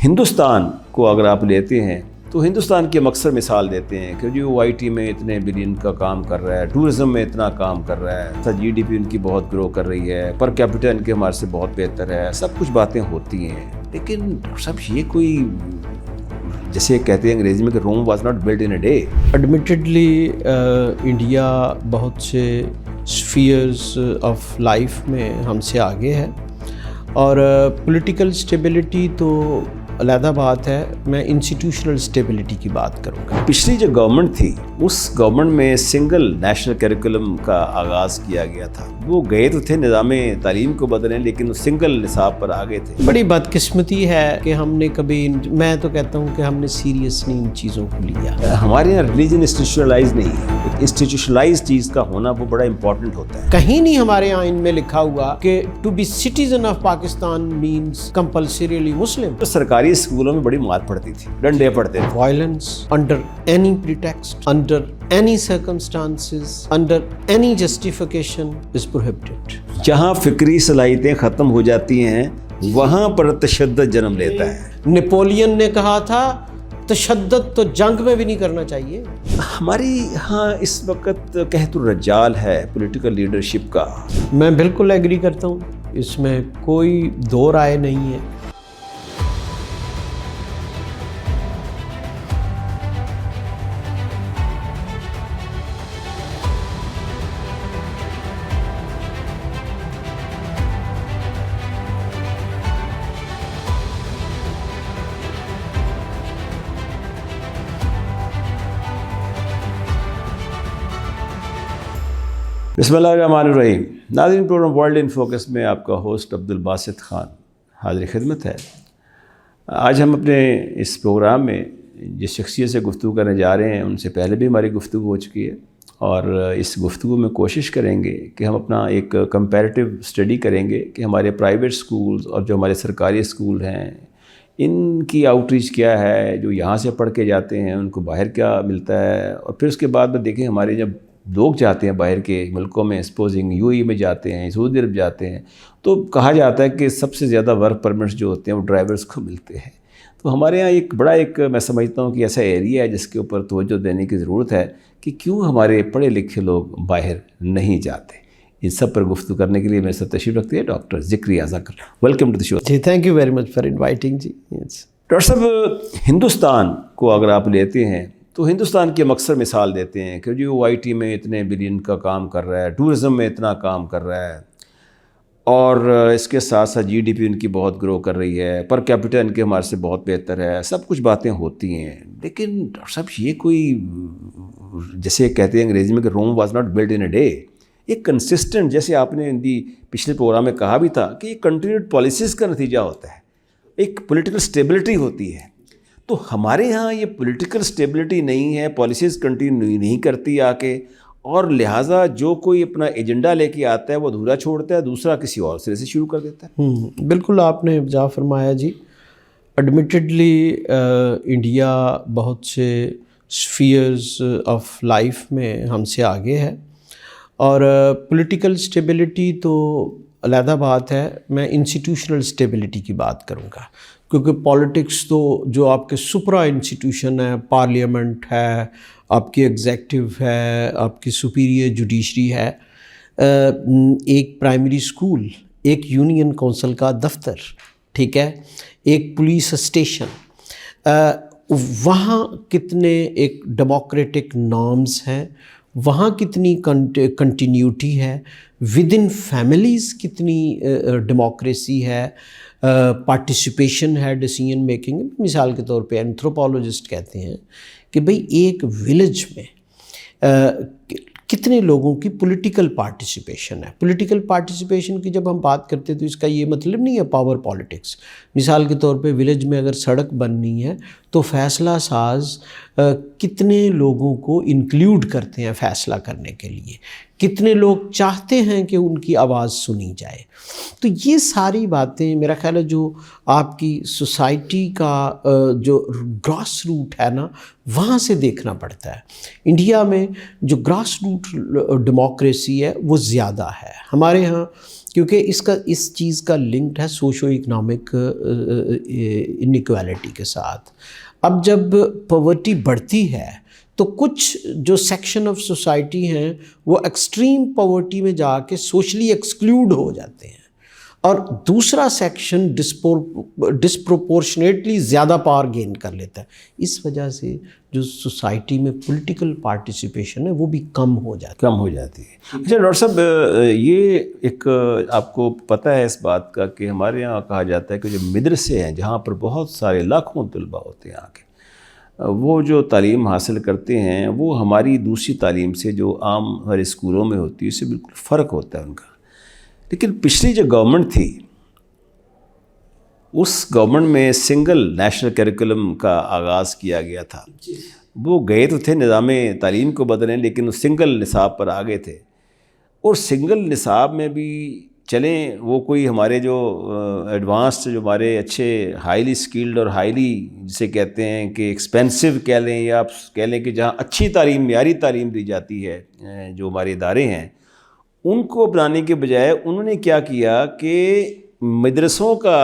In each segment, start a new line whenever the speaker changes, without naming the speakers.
ہندوستان کو اگر آپ لیتے ہیں تو ہندوستان کی ہم اکثر مثال دیتے ہیں کہ جو آئی ٹی میں اتنے بلین کا کام کر رہا ہے، ٹورزم میں اتنا کام کر رہا ہے، جی ڈی پی ان کی بہت گرو کر رہی ہے، پر کیپٹا ان کے ہمارے سے بہت بہتر ہے، سب کچھ باتیں ہوتی ہیں، لیکن ڈاکٹر صاحب یہ کوئی جیسے کہتے ہیں انگریزی میں کہ Rome was not built in a day.
Admittedly India بہت سے اسفیئرز آف لائف میں ہم سے آگے ہے، اور پولیٹیکل اسٹیبلٹی تو علیحدہ بات ہے، میں انسٹیٹیوشنل اسٹیبلٹی کی بات کروں گا۔
پچھلی جو گورنمنٹ تھی اس گورنمنٹ میں سنگل نیشنل کریکولم کا آغاز کیا گیا تھا، وہ گئے تو تھے نظام تعلیم کو بدلیں، لیکن وہ سنگل نصاب پر آ گئے تھے۔
بڑی بدقسمتی ہے کہ ہم نے کبھی، میں تو کہتا ہوں کہ ہم نے سیریس نہیں ان چیزوں کو لیا۔
ہمارے یہاں ریلیجن انسٹیٹیوشنلائز نہیں ہے، انسٹیٹیوشنلائز چیز کا ہونا وہ بڑا امپورٹنٹ ہوتا ہے۔
کہیں نہیں ہمارے یہاں ان میں لکھا ہوا کہ to be citizen of Pakistan means compulsorily Muslim.
تو سرکاری اسکولوں میں بڑی مار پڑتی تھی، ڈنڈے پڑتے تھے۔
Violence under any pretext, under any circumstances, under any justification is prohibited.
جہاں فکری صلاحیتیں ختم ہو جاتی ہیں وہاں پر تشدد جنم لیتا ہے۔
نپولین نے کہا تھا تشدد تو جنگ میں بھی نہیں کرنا چاہیے۔
ہماری ہاں اس وقت قحط الرجال ہے پولیٹیکل لیڈرشپ کا۔
میں بالکل ایگری کرتا ہوں، اس میں کوئی دو رائے نہیں ہے۔
بسم اللہ الرحمن الرحیم۔ ناظرین، پروگرام ورلڈ ان فوکس میں آپ کا ہوسٹ عبدالباسط خان حاضر خدمت ہے۔ آج ہم اپنے اس پروگرام میں جس شخصیت سے گفتگو کرنے جا رہے ہیں ان سے پہلے بھی ہماری گفتگو ہو چکی ہے، اور اس گفتگو میں کوشش کریں گے کہ ہم اپنا ایک کمپیریٹیو اسٹڈی کریں گے کہ ہمارے پرائیویٹ اسکولز اور جو ہمارے سرکاری اسکول ہیں ان کی آؤٹ ریچ کیا ہے، جو یہاں سے پڑھ کے جاتے ہیں ان کو باہر کیا ملتا ہے، اور پھر اس کے بعد میں دیکھیں ہمارے جب لوگ جاتے ہیں باہر کے ملکوں میں، سپوزنگ یو اے میں جاتے ہیں، سعودی عرب جاتے ہیں، تو کہا جاتا ہے کہ سب سے زیادہ ورک پرمٹس جو ہوتے ہیں وہ ڈرائیورز کو ملتے ہیں۔ تو ہمارے یہاں ایک بڑا میں سمجھتا ہوں کہ ایسا ایریا ہے جس کے اوپر توجہ دینے کی ضرورت ہے کہ کیوں ہمارے پڑھے لکھے لوگ باہر نہیں جاتے۔ ان سب پر گفتگو کرنے کے لیے میرے ساتھ تشریف رکھتے ہیں doctor Zikri Zakir. Welcome to the show.
جی، thank you very much for inviting جی۔
ڈاکٹر صاحب، ہندوستان کو اگر آپ لیتے ہیں تو ہندوستان کی ہم اکثر مثال دیتے ہیں کہ جو آئی ٹی میں اتنے بلین کا کام کر رہا ہے، ٹورزم میں اتنا کام کر رہا ہے، اور اس کے ساتھ ساتھ جی ڈی پی ان کی بہت گرو کر رہی ہے، پر کیپٹا ان کے ہمارے سے بہت بہتر ہے، سب کچھ باتیں ہوتی ہیں، لیکن ڈاکٹر صاحب یہ کوئی جیسے کہتے ہیں انگریزی میں کہ Rome was not built in a day. ایک کنسسٹنٹ، جیسے آپ نے پچھلے پروگرام میں کہا بھی تھا کہ یہ کنٹینیوڈ پالیسیز کا نتیجہ ہوتا ہے، ایک پولیٹیکل اسٹیبلٹی ہوتی ہے۔ تو ہمارے ہاں یہ پولیٹیکل اسٹیبلٹی نہیں ہے، پالیسیز کنٹینیو نہیں کرتی آ کے، اور لہٰذا جو کوئی اپنا ایجنڈا لے کے آتا ہے وہ ادھورا چھوڑتا ہے، دوسرا کسی اور سرے سے شروع کر دیتا ہے۔
بالکل آپ نے جا فرمایا جی۔ ایڈمیٹڈلی انڈیا بہت سے اسفیئرز آف لائف میں ہم سے آگے ہے، اور پولیٹیکل اسٹیبلٹی تو علیحدہ بات ہے، میں انسٹیٹیوشنل اسٹیبلٹی کی بات کروں گا، کیونکہ پالیٹکس تو جو آپ کے سپرا انسٹیٹیوشن ہے، پارلیمنٹ ہے، آپ کی ایگزیکٹو ہے، آپ کی سپیریئر جوڈیشری ہے، ایک پرائمری اسکول، ایک یونین کونسل کا دفتر، ٹھیک ہے، ایک پولیس اسٹیشن، وہاں کتنے ایک ڈیموکریٹک نارمز ہیں، وہاں کتنی کنٹینیوٹی ہے، ود ان فیملیز کتنی ڈیموکریسی ہے، پارٹیسپیشن ہے ڈیسیژن میکنگ۔ مثال کے طور پہ اینتھروپولوجسٹ کہتے ہیں کہ بھئی ایک ولیج میں کتنے لوگوں کی پولیٹیکل پارٹیسپیشن ہے۔ پولیٹیکل پارٹیسپیشن کی جب ہم بات کرتے ہیں تو اس کا یہ مطلب نہیں ہے پاور پالیٹکس۔ مثال کے طور پہ ولیج میں اگر سڑک بننی ہے تو فیصلہ ساز کتنے لوگوں کو انکلیوڈ کرتے ہیں فیصلہ کرنے کے لیے، کتنے لوگ چاہتے ہیں کہ ان کی آواز سنی جائے۔ تو یہ ساری باتیں میرا خیال ہے جو آپ کی سوسائٹی کا جو گراس روٹ ہے نا، وہاں سے دیکھنا پڑتا ہے۔ انڈیا میں جو گراس روٹ ڈیموکریسی ہے وہ زیادہ ہے۔ ہمارے ہاں کیونکہ اس چیز کا لنکڈ ہے سوشو اکنامک انیکویلٹی کے ساتھ. اب جب پاورٹی بڑھتی ہے تو کچھ جو سیکشن آف سوسائٹی ہیں وہ ایکسٹریم پاورٹی میں جا کے سوشلی ایکسکلوڈ ہو جاتے ہیں، اور دوسرا سیکشن ڈسپروپورشنیٹلی زیادہ پاور گین کر لیتا ہے. اس وجہ سے جو سوسائٹی میں پولیٹیکل پارٹیسپیشن ہے وہ بھی کم ہو جاتی ہے.
اچھا ڈاکٹر صاحب، یہ ایک آپ کو پتہ ہے اس بات کا کہ ہمارے یہاں کہا جاتا ہے کہ جو مدرسے ہیں جہاں پر بہت سارے لاکھوں طلباء ہوتے ہیں آ کے، وہ جو تعلیم حاصل کرتے ہیں وہ ہماری دوسری تعلیم سے جو عام ہمارے اسکولوں میں ہوتی ہے اس سے بالکل فرق ہوتا ہے ان کا. لیکن پچھلی جو گورنمنٹ تھی اس گورنمنٹ میں سنگل نیشنل کریکولم کا آغاز کیا گیا تھا. وہ گئے تو تھے نظام تعلیم کو بدلیں، لیکن وہ سنگل نصاب پر آ گئے تھے. اور سنگل نصاب میں بھی چلیں وہ کوئی ہمارے جو ایڈوانسڈ جو ہمارے اچھے ہائیلی سکلڈ اور ہائیلی جسے کہتے ہیں کہ ایکسپینسو کہہ لیں یا آپ کہہ لیں کہ جہاں اچھی تعلیم معیاری تعلیم دی جاتی ہے، جو ہمارے ادارے ہیں ان کو اپنانے کے بجائے انہوں نے کیا کیا کہ مدرسوں کا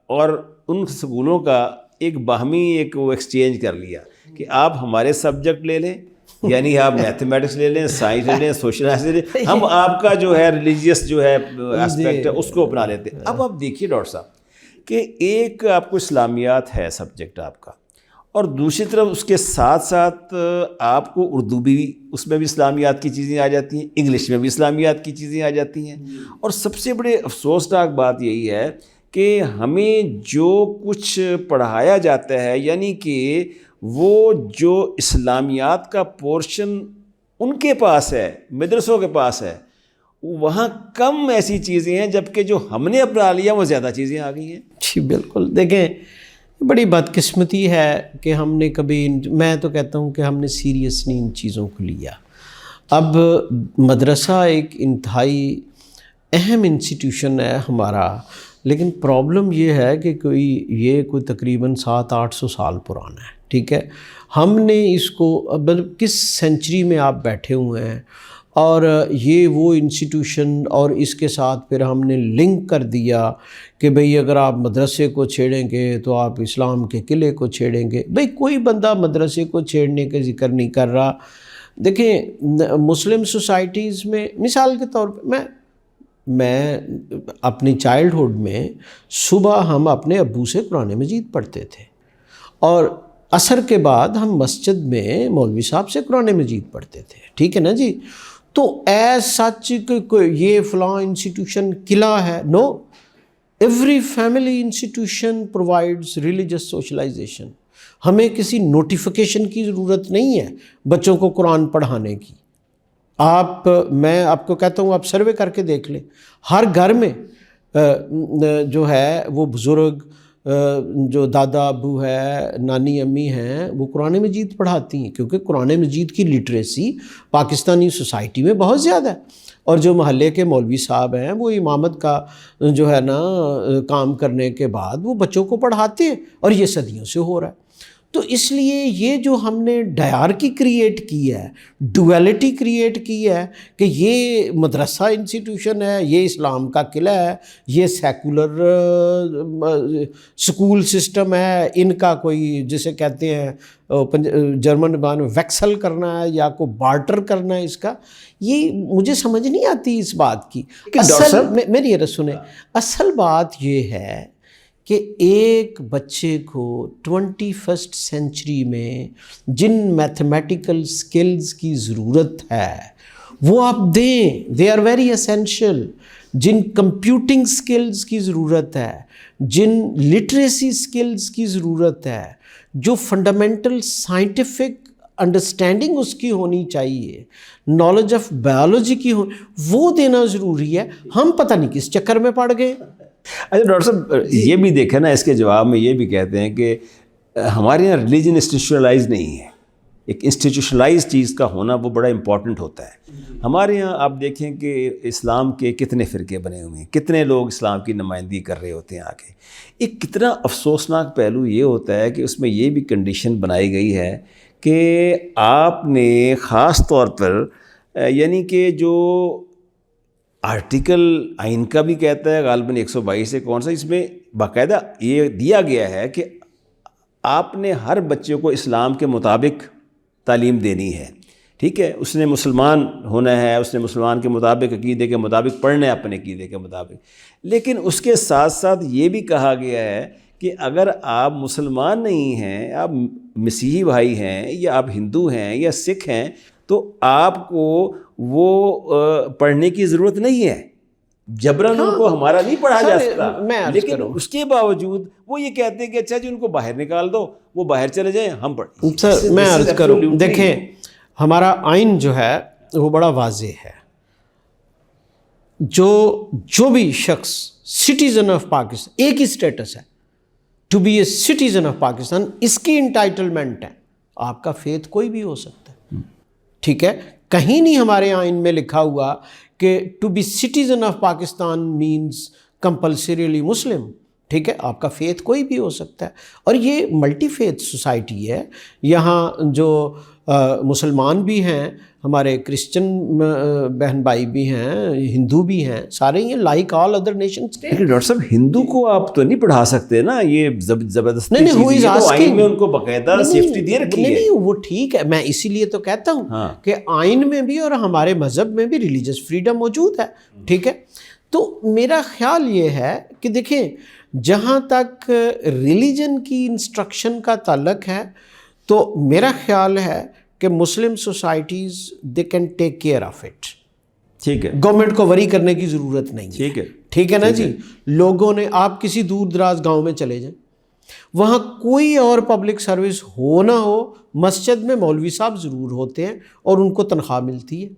اور ان سکولوں کا ایک باہمی ایک وہ ایکسچینج کر لیا کہ آپ ہمارے سبجیکٹ لے لیں، یعنی آپ میتھمیٹکس لے لیں، سائنس لے لیں، سوشل سائنس لے لیں، ہم آپ کا جو ہے ریلیجیس جو ہے اسپیکٹ ہے اس کو اپنا لیتے ہیں. اب آپ دیکھیے ڈاکٹر صاحب کہ ایک آپ کو اسلامیات ہے سبجیکٹ آپ کا، اور دوسری طرف اس کے ساتھ ساتھ آپ کو اردو بھی، اس میں بھی اسلامیات کی چیزیں آ جاتی ہیں، انگلش میں بھی اسلامیات کی چیزیں آ جاتی ہیں. اور سب سے بڑے افسوسناک بات یہی ہے کہ ہمیں جو کچھ پڑھایا جاتا ہے، یعنی کہ وہ جو اسلامیات کا پورشن ان کے پاس ہے، مدرسوں کے پاس ہے، وہاں کم ایسی چیزیں ہیں، جبکہ جو ہم نے اپنا لیا وہ زیادہ چیزیں آ گئی ہیں.
جی بالکل. دیکھیں بڑی بدقسمتی ہے کہ ہم نے کبھی، میں تو کہتا ہوں کہ ہم نے سیریس نہیں ان چیزوں کو لیا. اب مدرسہ ایک انتہائی اہم انسٹیٹیوشن ہے ہمارا، لیکن پرابلم یہ ہے کہ یہ کوئی تقریباً 700-800 سال پرانا ہے. ٹھیک ہے، ہم نے اس کو اب کس سینچری میں آپ بیٹھے ہوئے ہیں، اور یہ وہ انسٹیٹیوشن، اور اس کے ساتھ پھر ہم نے لنک کر دیا کہ بھئی اگر آپ مدرسے کو چھیڑیں گے تو آپ اسلام کے قلعے کو چھیڑیں گے. بھئی کوئی بندہ مدرسے کو چھیڑنے کا ذکر نہیں کر رہا. دیکھیں مسلم سوسائٹیز میں مثال کے طور پہ میں اپنی چائلڈہڈ میں صبح ہم اپنے ابو سے قرآن مجید پڑھتے تھے، اور عصر کے بعد ہم مسجد میں مولوی صاحب سے قرآن مجید پڑھتے تھے. ٹھیک ہے نا جی. تو ایز سچ یہ فلاں انسٹیٹیوشن قلعہ ہے، no, every family institution provides religious socialization. ہمیں کسی نوٹیفیکیشن کی ضرورت نہیں ہے بچوں کو قرآن پڑھانے کی. میں آپ کو کہتا ہوں آپ سروے کر کے دیکھ لیں، ہر گھر میں جو ہے وہ بزرگ، جو دادا ابو ہے، نانی امی ہیں، وہ قرآن مجید پڑھاتی ہیں، کیونکہ قرآن مجید کی لٹریسی پاکستانی سوسائٹی میں بہت زیادہ ہے. اور جو محلے کے مولوی صاحب ہیں وہ امامت کا جو ہے نا کام کرنے کے بعد وہ بچوں کو پڑھاتے ہیں، اور یہ صدیوں سے ہو رہا ہے. تو اس لیے یہ جو ہم نے ڈائرکی کریٹ کی ہے، ڈویلٹی کریٹ کی ہے کہ یہ مدرسہ انسٹیٹیوشن ہے، یہ اسلام کا قلعہ ہے، یہ سیکولر سکول سسٹم ہے، ان کا کوئی جسے کہتے ہیں جرمن زبان میں ویکسل کرنا ہے یا کو بارٹر کرنا ہے، اس کا یہ مجھے سمجھ نہیں آتی اس بات کی. میری یہ سنیں، اصل بات یہ ہے کہ ایک بچے کو 21 سینچری میں جن میتھمیٹیکل سکلز کی ضرورت ہے وہ آپ دیں، دے آر ویری اسینشیل. جن کمپیوٹنگ سکلز کی ضرورت ہے، جن لٹریسی سکلز کی ضرورت ہے، جو فنڈامنٹل سائنٹیفک انڈرسٹینڈنگ اس کی ہونی چاہیے، نالج آف بایولوجی کی وہ دینا ضروری ہے. ہم پتہ نہیں کس چکر میں پڑ گئے.
اچھا ڈاکٹر صاحب، یہ بھی دیکھیں نا، اس کے جواب میں یہ بھی کہتے ہیں کہ ہمارے یہاں ریلیجن انسٹیٹیوشنلائز نہیں ہے. ایک انسٹیٹیوشنلائز چیز کا ہونا وہ بڑا امپورٹنٹ ہوتا ہے. ہمارے یہاں آپ دیکھیں کہ اسلام کے کتنے فرقے بنے ہوئے ہیں، کتنے لوگ اسلام کی نمائندگی کر رہے ہوتے ہیں آگے. ایک کتنا افسوسناک پہلو یہ ہوتا ہے کہ اس میں یہ بھی کنڈیشن بنائی گئی ہے کہ آپ نے خاص طور پر یعنی کہ جو آرٹیکل آئین کا بھی کہتا ہے غالباً 122 سے کون سا، اس میں باقاعدہ یہ دیا گیا ہے کہ آپ نے ہر بچے کو اسلام کے مطابق تعلیم دینی ہے. ٹھیک ہے، اس نے مسلمان ہونا ہے، اس نے مسلمان کے مطابق عقیدے کے مطابق پڑھنا ہے اپنے عقیدے کے مطابق. لیکن اس کے ساتھ ساتھ یہ بھی کہا گیا ہے کہ اگر آپ مسلمان نہیں ہیں، آپ مسیحی بھائی ہیں یا آپ ہندو ہیں یا سکھ ہیں، تو آپ کو وہ پڑھنے کی ضرورت نہیں ہے. جبراً ان کو ہمارا نہیں پڑھا جا سکتا، لیکن اس کے باوجود وہ یہ کہتے ہیں کہ اچھا جی ان کو باہر نکال دو، وہ باہر چلے جائیں، ہم پڑھیں.
سر میں عرض کروں، دیکھیں ہمارا آئین جو ہے وہ بڑا واضح ہے. جو بھی شخص سٹیزن آف پاکستان، ایک ہی اسٹیٹس ہے، to be a citizen of Pakistan, اس کی انٹائٹلمنٹ ہے. آپ کا فیتھ کوئی بھی ہو سکتا ہے. ٹھیک ہے، کہیں نہیں ہمارے آئین میں لکھا ہوا کہ to be citizen of Pakistan means compulsorily Muslim. ٹھیک ہے، آپ کا فیتھ کوئی بھی ہو سکتا ہے. اور یہ ملٹی فیتھ سوسائٹی ہے. یہاں جو مسلمان بھی ہیں، ہمارے کرسچن بہن بھائی بھی ہیں، ہندو بھی ہیں، سارے یہ لائک آل ادر نیشنز.
لیکن ڈاکٹر صاحب ہندو کو آپ تو نہیں پڑھا سکتے نا، یہ زبردستی
نہیں who is asking؟
آئین میں ان کو باقاعدہ سیفٹی دے رکھی ہے.
نہیں وہ ٹھیک ہے، میں اسی لیے تو کہتا ہوں کہ آئین میں بھی اور ہمارے مذہب میں بھی ریلیجس فریڈم موجود ہے. ٹھیک ہے، تو میرا خیال یہ ہے کہ دیکھیں جہاں تک ریلیجن کی انسٹرکشن کا تعلق ہے تو میرا خیال ہے کہ Muslim societies they can take care of it.
ٹھیک ہے،
گورنمنٹ کو وری کرنے کی ضرورت نہیں ہے.
ٹھیک ہے،
ٹھیک ہے نا جی. لوگوں نے، آپ کسی دور دراز گاؤں میں چلے جائیں، وہاں کوئی اور پبلک سروس ہو نہ ہو، مسجد میں مولوی صاحب ضرور ہوتے ہیں اور ان کو تنخواہ ملتی ہے.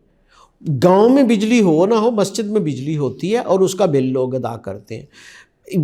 گاؤں میں بجلی ہو نہ ہو، مسجد میں بجلی ہوتی ہے اور اس کا بل لوگ ادا کرتے ہیں.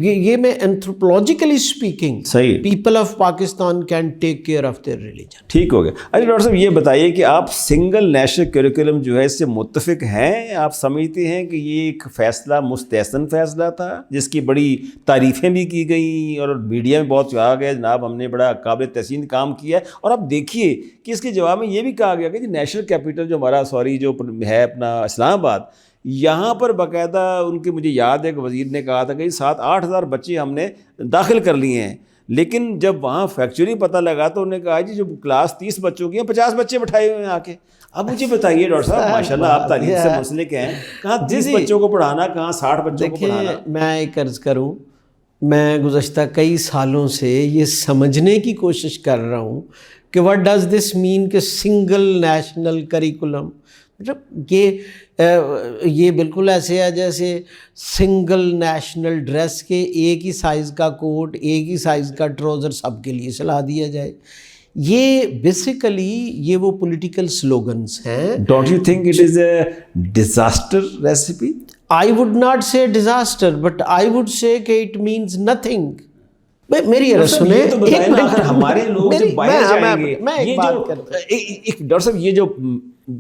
یہ میں anthropologically speaking people of Pakistan can take care of their religion.
ٹھیک ہو گیا. اچھا ڈاکٹر صاحب یہ بتائیے کہ آپ سنگل نیشنل کریکولم جو ہے اس سے متفق ہیں؟ آپ سمجھتے ہیں کہ یہ ایک فیصلہ مستحسن فیصلہ تھا جس کی بڑی تعریفیں بھی کی گئیں اور میڈیا میں بہت کہا گیا جناب ہم نے بڑا قابل تحسین کام کیا ہے؟ اور آپ دیکھیے کہ اس کے جواب میں یہ بھی کہا گیا کہ نیشنل کیپٹل جو ہمارا جو ہے اپنا اسلام آباد، یہاں پر باقاعدہ ان کے، مجھے یاد ہے کہ وزیر نے کہا تھا کہ 7-8 ہزار بچے ہم نے داخل کر لیے ہیں. لیکن جب وہاں فیکچولی پتہ لگا تو انہوں نے کہا جی جو کلاس 30 بچوں کی ہیں 50 بچے بٹھائے ہوئے ہیں آ کے. اب مجھے بتائیے ڈاکٹر صاحب، ماشاء اللہ آپ تعلیم سے منسلک ہیں، کہاں 30 بچوں کو پڑھانا، کہاں 60 بچوں کو پڑھانا.
میں ایک عرض کروں، میں گزشتہ کئی سالوں سے یہ سمجھنے کی کوشش کر رہا ہوں کہ واٹ ڈز دس مین کہ سنگل نیشنل کریکولم. مطلب یہ بالکل ایسے ہے جیسے سنگل نیشنل ڈریس کے ایک ہی سائز کا کوٹ، ایک ہی سائز کا ٹراؤزر سب کے لیے سلا دیا جائے. یہ بیسیکلی یہ وہ پولیٹیکل سلوگنز ہیں.
Don't you think it is a disaster recipe?
I would not say disaster, but I would say کہ اٹ مینز نتھنگ. میری عرض سنیں،
ہمارے لوگ باہر جائیں گے. ڈاکٹر صاحب یہ جو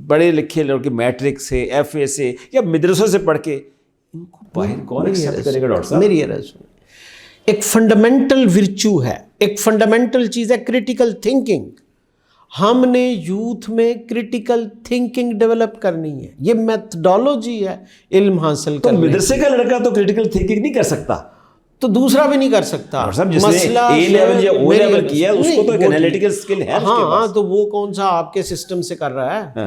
بڑے لکھے لڑکے میٹرک سے، ایف اے سے یا مدرسوں سے پڑھ کے، ان کو باہر کون ایکسیپٹ کرے گا ڈاکٹر صاحب؟
میری عرض سنیں، ایک فنڈامنٹل ورچو ہے، ایک فنڈامنٹل چیز ہے کریٹیکل تھنکنگ. ہم نے یوتھ میں کریٹیکل تھنکنگ ڈیولپ کرنی ہے. یہ میتھڈالوجی ہے علم حاصل کرنے.
تو مدرسے کا لڑکا تو کریٹیکل تھنکنگ نہیں کر سکتا،
تو دوسرا بھی نہیں کر سکتا.
جس نے اے لیول یا او لیول کیا اس کو تو ایک انالیٹیکل سکل ہے.
ہاں تو وہ کون سا آپ کے سسٹم سے کر رہا ہے؟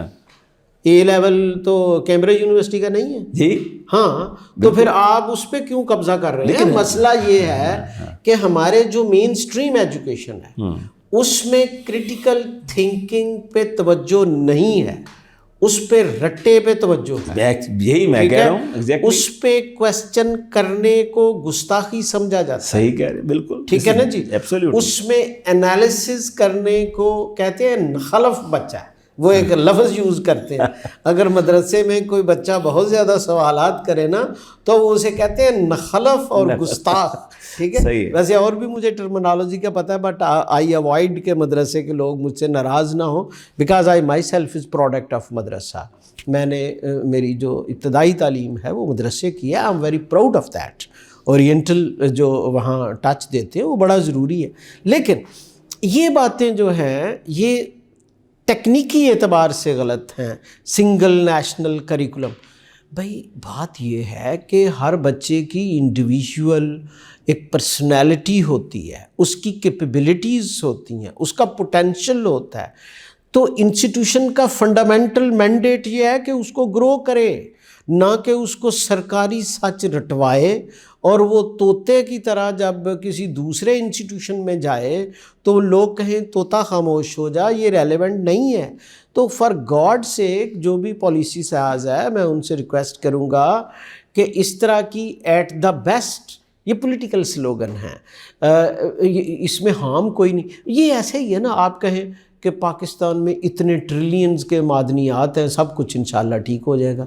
اے لیول تو کیمبرج یونیورسٹی کا نہیں ہے
جی.
ہاں تو پھر آپ اس پہ کیوں قبضہ کر رہے ہیں؟ مسئلہ یہ ہے کہ ہمارے جو مین اسٹریم ایجوکیشن ہے اس میں کریٹیکل تھنکنگ پہ توجہ نہیں ہے، اس پہ رٹے پہ توجہ ہے.
یہی میں کہہ رہا ہوں،
اس پہ کویسچن کرنے کو گستاخی سمجھا جاتا ہے.
صحیح کہہ رہے ہیں، بالکل
ٹھیک ہے نا جی. اس میں انالیسس کرنے کو کہتے ہیں خلف بچہ ہے، وہ ایک لفظ یوز کرتے ہیں. اگر مدرسے میں کوئی بچہ بہت زیادہ سوالات کرے نا تو وہ اسے کہتے ہیں نخلف اور گستاخ. ٹھیک ہے، ویسے اور بھی مجھے ٹرمنالوجی کا پتہ ہے، بٹ آئی اوائڈ کہ مدرسے کے لوگ مجھ سے ناراض نہ ہوں، because I my self is product of مدرسہ. میں نے میری جو ابتدائی تعلیم ہے وہ مدرسے کی ہے. I am very proud of that. Oriental جو وہاں ٹچ دیتے ہیں وہ بڑا ضروری ہے. لیکن یہ باتیں جو ہیں یہ ٹیکنیکی اعتبار سے غلط ہیں. سنگل نیشنل کریکولم بھائی بات یہ ہے کہ ہر بچے کی انڈیویژول ایک پرسنالٹی ہوتی ہے، اس کی کیپیبلٹیز ہوتی ہیں، اس کا پوٹینشل ہوتا ہے. تو انسٹیٹیوشن کا فنڈامنٹل مینڈیٹ یہ ہے کہ اس کو گرو کرے، نہ کہ اس کو سرکاری سچ رٹوائے اور وہ طوطے کی طرح جب کسی دوسرے انسٹیٹیوشن میں جائے تو لوگ کہیں طوطا خاموش ہو جا، یہ ریلیونٹ نہیں ہے. تو فار گاڈ سیک جو بھی پالیسی ساز ہے میں ان سے ریکویسٹ کروں گا کہ اس طرح کی ایٹ دا بیسٹ، یہ پولیٹیکل سلوگن ہیں، اس میں ہارم کوئی نہیں. یہ ایسے ہی ہے نا، آپ کہیں کہ پاکستان میں اتنے ٹریلینز کے معدنیات ہیں، سب کچھ انشاءاللہ ٹھیک ہو جائے گا.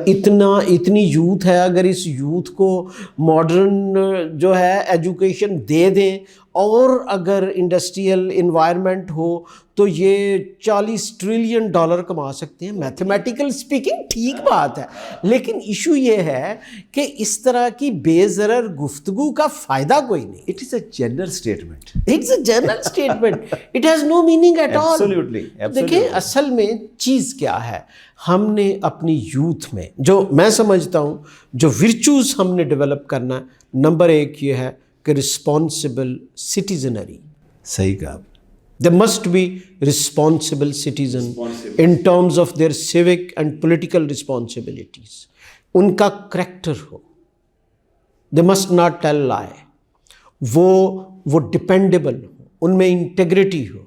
اتنی یوتھ ہے، اگر اس یوتھ کو ماڈرن جو ہے ایجوکیشن دے دیں اور اگر انڈسٹریل انوائرمنٹ ہو تو یہ $40 ٹریلین کما سکتے ہیں. میتھمیٹیکل سپیکنگ ٹھیک بات ہے، لیکن ایشو یہ ہے کہ اس طرح کی بے ضرر گفتگو کا فائدہ کوئی نہیں.
It is a general statement.
It's a general statement, it has no meaning at all.
Absolutely.
دیکھیں اصل میں چیز کیا ہے، ہم نے اپنی یوتھ میں جو میں سمجھتا ہوں جو ورچوز ہم نے ڈیولپ کرنا ہے، نمبر 1 یہ ہے کہ رسپانسبل سٹیزنری.
صحیح کہا.
They must be responsible citizen in terms of their civic and political responsibilities. ان کا character who. They must not tell lie. وہ ڈپینڈیبل ہو، ان میں انٹیگریٹی ہو.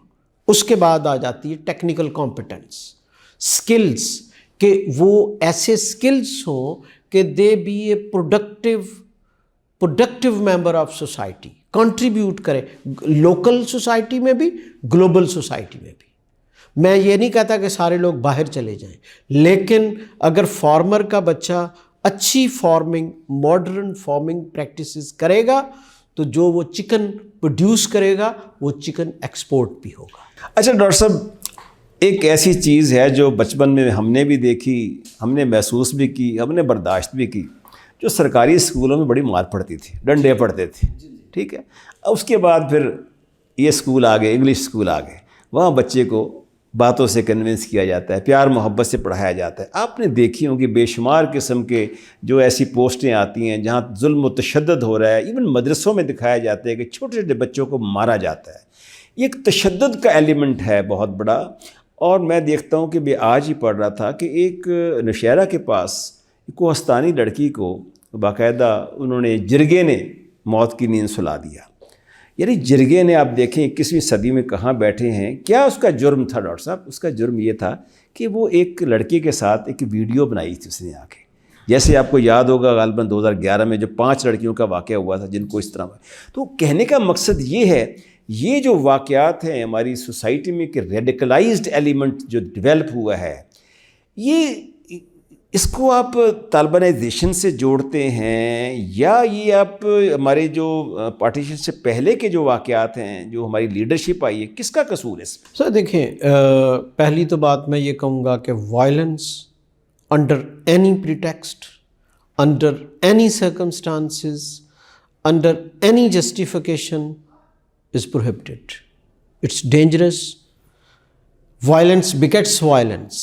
اس کے بعد آ جاتی ہے ٹیکنیکل کمپیٹنس، اسکلس، کہ وہ ایسے اسکلس ہوں کہ they be a productive member of society, contribute کرے لوکل سوسائٹی میں بھی، گلوبل سوسائٹی میں بھی. میں یہ نہیں کہتا کہ سارے لوگ باہر چلے جائیں، لیکن اگر فارمر کا بچہ اچھی فارمنگ، ماڈرن فارمنگ پریکٹسز کرے گا تو جو وہ چکن پروڈیوس کرے گا وہ چکن ایکسپورٹ بھی ہوگا.
اچھا ڈاکٹر صاحب، ایک ایسی چیز ہے جو بچپن میں ہم نے بھی دیکھی، ہم نے محسوس بھی کی، ہم نے برداشت بھی کی، جو سرکاری اسکولوں میں بڑی مار پڑتی تھی، ڈنڈے پڑتے تھے. ٹھیک ہے. اس کے بعد پھر یہ اسکول آ گئے، انگلش اسکول آ گئے، وہاں بچے کو باتوں سے کنونس کیا جاتا ہے، پیار محبت سے پڑھایا جاتا ہے. آپ نے دیکھی ہوں کہ بے شمار قسم کے جو ایسی پوسٹیں آتی ہیں جہاں ظلم و تشدد ہو رہا ہے. ایون مدرسوں میں دکھایا جاتا ہے کہ چھوٹے چھوٹے بچوں کو مارا جاتا ہے. یہ ایک تشدد کا ایلیمنٹ ہے بہت بڑا. اور میں دیکھتا ہوں کہ میں آج ہی پڑھ رہا تھا کہ ایک نوشہرہ کے پاس کوہستانی لڑکی کو باقاعدہ انہوں نے جرگے نے موت کی نیند سلا دیا. یعنی جرگے نے، آپ دیکھیں 21ویں صدی میں کہاں بیٹھے ہیں. کیا اس کا جرم تھا ڈاکٹر صاحب؟ اس کا جرم یہ تھا کہ وہ ایک لڑکی کے ساتھ ایک ویڈیو بنائی تھی اس نے آ کے. جیسے آپ کو یاد ہوگا غالباً 2011 میں جو 5 لڑکیوں کا واقعہ ہوا تھا جن کو اس طرح. تو کہنے کا مقصد یہ ہے، یہ جو واقعات ہیں ہماری سوسائٹی میں کہ ریڈیکلائزڈ ایلیمنٹ جو ڈیولپ ہوا ہے، یہ اس کو آپ طالبانائزیشن سے جوڑتے ہیں یا یہ آپ ہمارے جو پارٹیشن سے پہلے کے جو واقعات ہیں جو ہماری لیڈرشپ آئی ہے، کس کا قصور ہے اس میں؟
سر دیکھیں، پہلی تو بات میں یہ کہوں گا کہ violence under any pretext, under any circumstances, under any justification is prohibited. It's dangerous. Violence begets violence.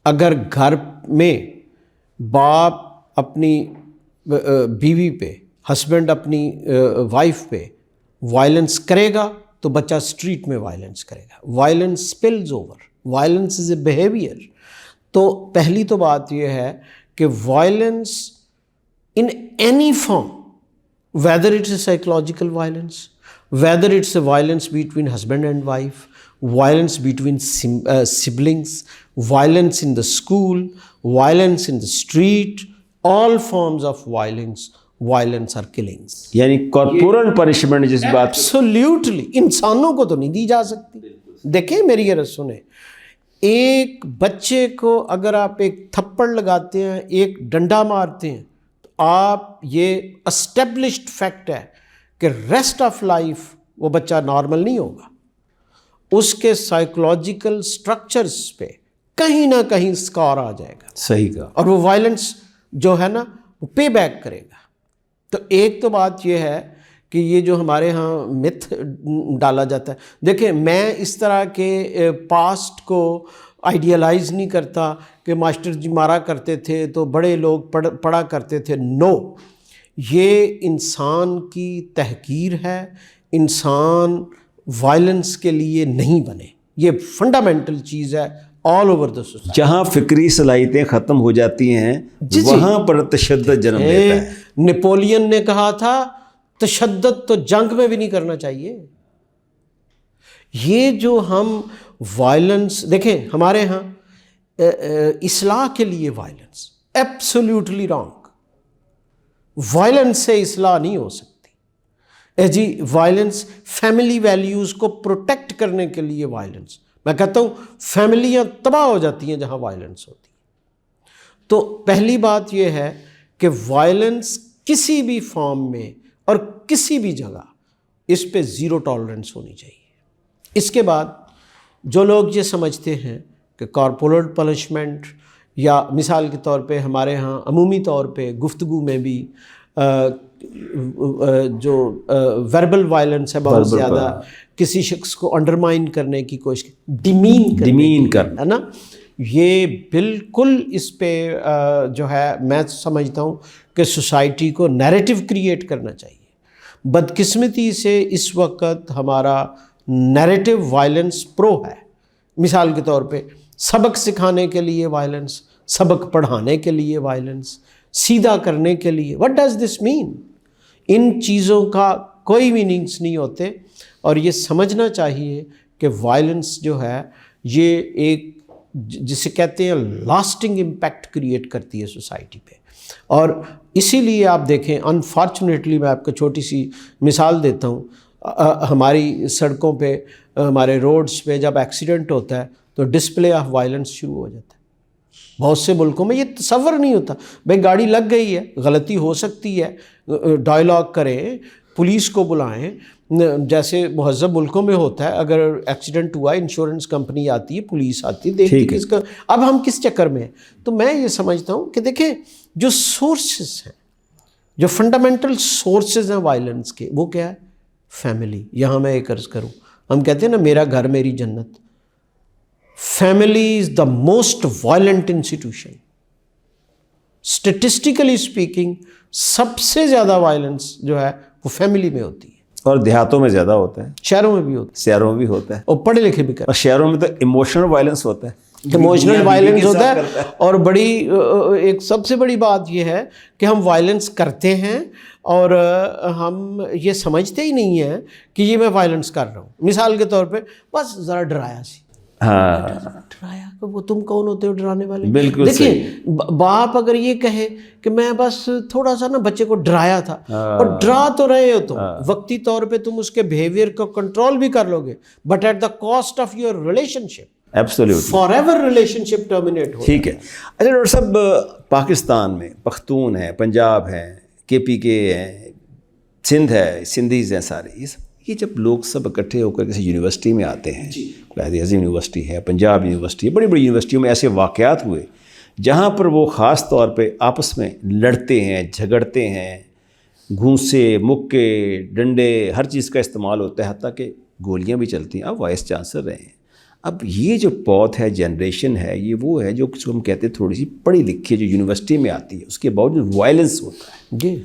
اگر گھر میں باپ اپنی بیوی پہ، ہسبینڈ اپنی وائف پہ وائلنس کرے گا تو بچہ اسٹریٹ میں وائلنس کرے گا. Violence spills over. Violence is a behaviour. تو پہلی تو بات یہ ہے کہ violence in any form, whether it's a psychological violence, whether it's a violence between husband and wife, violence between siblings, violence in the school, violence in the street, all forms of violence are killings.
یعنی corporal punishment جس بات
Absolutely. انسانوں کو تو نہیں دی جا سکتی. دیکھیں میری یہ رس سنیں، ایک بچے کو اگر آپ ایک تھپڑ لگاتے ہیں، ایک ڈنڈا مارتے ہیں، تو آپ یہ اسٹیبلشڈ فیکٹ ہے کہ ریسٹ آف لائف وہ بچہ نارمل نہیں ہوگا. اس کے سائیکولوجیکل سٹرکچرز پہ کہیں نہ کہیں اسکار آ جائے گا.
صحیح کا.
اور وہ وائلنس جو ہے نا وہ پے بیک کرے گا. تو ایک تو بات یہ ہے کہ یہ جو ہمارے ہاں متھ ڈالا جاتا ہے، دیکھیں میں اس طرح کے پاسٹ کو آئیڈیالائز نہیں کرتا کہ ماسٹر جی مارا کرتے تھے تو بڑے لوگ پڑھا کرتے تھے. نو، یہ انسان کی تحقیر ہے. انسان وائلنس کے لیے نہیں بنے. یہ فنڈامنٹل چیز ہے آل اوور دا سوسائٹی.
جہاں فکری صلاحیتیں ختم ہو جاتی ہیں وہاں پر تشدد جنم لیتا ہے.
نپولین نے کہا تھا تشدد تو جنگ میں بھی نہیں کرنا چاہیے. یہ جو ہم وائلنس دیکھیں ہمارے ہاں اصلاح کے لیے وائلنس ایبسولیوٹلی رانگ. وائلنس سے اصلاح نہیں ہو سکتی. جی وائلنس فیملی ویلیوز کو پروٹیکٹ کرنے کے لیے وائلنس. میں کہتا ہوں فیملیاں تباہ ہو جاتی ہیں جہاں وائلنس ہوتی ہے. تو پہلی بات یہ ہے کہ وائلنس کسی بھی فارم میں اور کسی بھی جگہ اس پہ زیرو ٹالرنس ہونی چاہیے. اس کے بعد جو لوگ یہ سمجھتے ہیں کہ کارپورل پنشمنٹ یا مثال کے طور پہ ہمارے ہاں عمومی طور پہ گفتگو میں بھی جو وربل وائلنس ہے بہت زیادہ، کسی شخص کو انڈرمائن کرنے کی کوشش، ڈیمین کرنا ہے نا، یہ بالکل اس پہ جو ہے میں سمجھتا ہوں کہ سوسائٹی کو نیریٹو کریٹ کرنا چاہیے. بدقسمتی سے اس وقت ہمارا نیریٹو وائلنس پرو ہے. مثال کے طور پہ سبق سکھانے کے لیے وائلنس، سبق پڑھانے کے لیے وائلنس، سیدھا کرنے کے لیے. وٹ ڈز دس مین؟ ان چیزوں کا کوئی میننگس نہیں ہوتے. اور یہ سمجھنا چاہیے کہ وائلنس جو ہے یہ ایک جسے کہتے ہیں لاسٹنگ امپیکٹ کریٹ کرتی ہے سوسائٹی پہ. اور اسی لیے آپ دیکھیں انفارچونیٹلی میں آپ کو چھوٹی سی مثال دیتا ہوں. ہماری سڑکوں پہ ہمارے روڈز پہ جب ایکسیڈنٹ ہوتا ہے تو ڈسپلے آف وائلنس شروع ہو جاتا ہے. بہت سے ملکوں میں یہ تصور نہیں ہوتا. بھائی گاڑی لگ گئی ہے، غلطی ہو سکتی ہے، ڈائلاگ کریں، پولیس کو بلائیں، جیسے مہذب ملکوں میں ہوتا ہے. اگر ایکسیڈنٹ ہوا انشورنس کمپنی آتی ہے، پولیس آتی ہے، دیکھتی ہے کس کا. اب ہم کس چکر میں ہیں؟ تو میں یہ سمجھتا ہوں کہ دیکھیں جو سورسز ہیں، جو فنڈامنٹل سورسز ہیں وائلنس کے، وہ کیا ہے؟ فیملی. یہاں میں ایک عرض کروں، ہم کہتے ہیں نا میرا گھر میری جنت. Family is the most violent institution. Statistically speaking سب سے زیادہ وائلنس جو ہے وہ فیملی میں ہوتی ہے.
اور دیہاتوں میں زیادہ ہوتا ہے،
شہروں میں بھی ہوتا ہے،
شہروں میں بھی ہوتا ہے،
اور پڑھے لکھے بھی کرتے ہیں.
اور شہروں میں تو ایموشنل وائلنس ہوتا ہے،
ایموشنل وائلنس ہوتا ہے. اور بڑی ایک سب سے بڑی بات یہ ہے کہ ہم وائلنس کرتے ہیں اور ہم یہ سمجھتے ہی نہیں ہیں کہ یہ میں وائلنس کر رہا ہوں. مثال کے طور پہ بس ذرا ڈرایا سی، ڈرایا کہ وہ تم کون ہوتے ہو ڈرانے والے؟
بالکل
دیکھیں باپ اگر یہ کہے کہ میں بس تھوڑا سا نا بچے کو ڈرایا تھا، اور ڈرا تو رہے ہو تم، وقتی طور پہ تم اس کے بیہیویئر کو کنٹرول بھی کر لو گے، but at the cost of your relationship.
Absolutely
forever relationship terminate ہو.
ٹھیک ہے. اچھا ڈاکٹر صاحب، پاکستان میں پختون ہیں، پنجاب ہیں، KPK ہیں، سندھ ہے، سندھیز ہیں، سارے یہ جب لوگ سب اکٹھے ہو کر کسی یونیورسٹی میں آتے ہیں، قائد اعظم یونیورسٹی ہے، پنجاب یونیورسٹی ہے، بڑی بڑی یونیورسٹیوں میں ایسے واقعات ہوئے جہاں پر وہ خاص طور پہ آپس میں لڑتے ہیں، جھگڑتے ہیں، گھونسے، مکے، ڈنڈے، ہر چیز کا استعمال ہوتا ہے، حتیٰ کہ گولیاں بھی چلتی ہیں. اب وائس چانسلر رہے ہیں. اب یہ جو پوت ہے، جنریشن ہے، یہ وہ ہے جو کس کو ہم کہتے ہیں تھوڑی سی پڑھی لکھی ہے، جو یونیورسٹی میں آتی ہے، اس کے باوجود وائلنس ہوتا ہے.
جی